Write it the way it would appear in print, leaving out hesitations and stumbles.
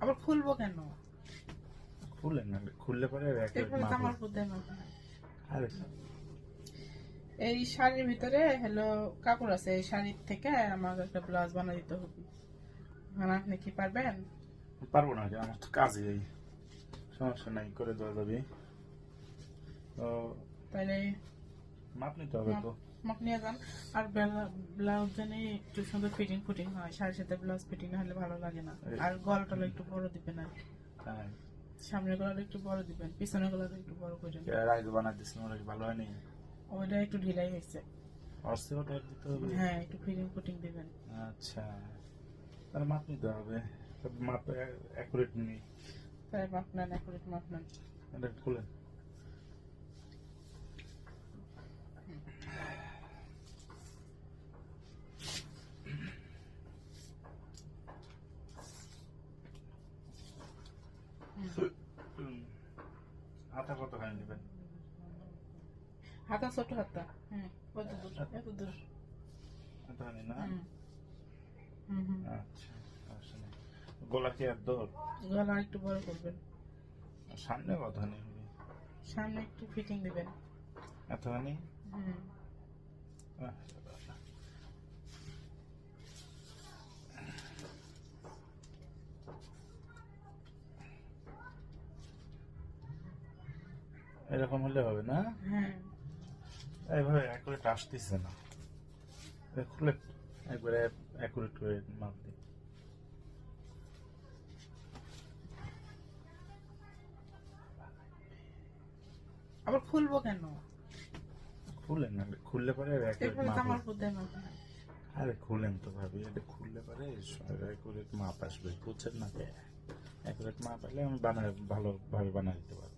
আবার খুলবো কেন? খুলে না, খুললে পরে এরপরে তো আমার বুদ্ধি আরে এই শাড়ির ভিতরে হলো কাপড় আছে, এই শাড়ির থেকে আমাকে একটা ব্লাউজ বানিয়ে দিতে হবে। আপনি কি পারবেন? পারবো না, আমার তো কাজই এই। সমস্যা নাই, করে দেওয়া যাবে। তো তাইলে মাপ নিতে হবে মাপ তো। মাপ নিয়ে যান। আর ব্লাউজ জানি একটু সুন্দর ফিটিং ফুটিং হয়, শাড়ির সাথে ব্লাউজ ফিটিং না হলে ভালো লাগে না। আর গলাটা একটু বড় দিবেন, আর হ্যাঁ, সামনের গলাটা একটু বড় দিবেন, পিছনের গলাটা একটু বড় করে দেবেন। এর আগে বানাই দিচ্ছিলাম, ওটা কি ভালো হয়নি? ওইটা একটু ঢিলাই হয়েছে। অর্থটা দিতে হবে। হ্যাঁ, একটু ফিটিং ফুটিং দিবেন। আচ্ছা, তাহলে মাপ নিতে হবে। মাপ অ্যাকুরেট নেই। তাই মাপ নেন, একুরেট মাপ নেন। এটা খুলে হাতা কতখানি নেবেন? হাতা ছোট হাতা। হ্যাঁ, কত দূর? এত দূর। এতখানি না? হুম হুম হুম। আচ্ছা, সমস্যা নেই। গলা কি আর দৌড়? গলা একটু বড় করবেন। সামনে কতখানি হবে? সামনে একটু ফিটিং দিবেন। এতখানি? হুম। আহ, এরকম হলে হবে না? হ্যাঁ, এইভাবে অ্যাকুরেট আসতেছে না। খুলে একবারে অ্যাকুরেট করে মাপ দিই। আবার খুলবো কেন? খুলেন না, খুললে পরে অ্যাকুরেট এরপরে তো মাপ আমার হবে। বুদ্ধি মাপ নেন। আরে খুলেন তো ভাবি, এটা খুললে পরে অ্যাকুরেট মাপ আসবে, বুঝছেন না? অ্যাকুরেট মাপ এলে আমি বানায় ভালোভাবে বানিয়ে দিতে পারবো।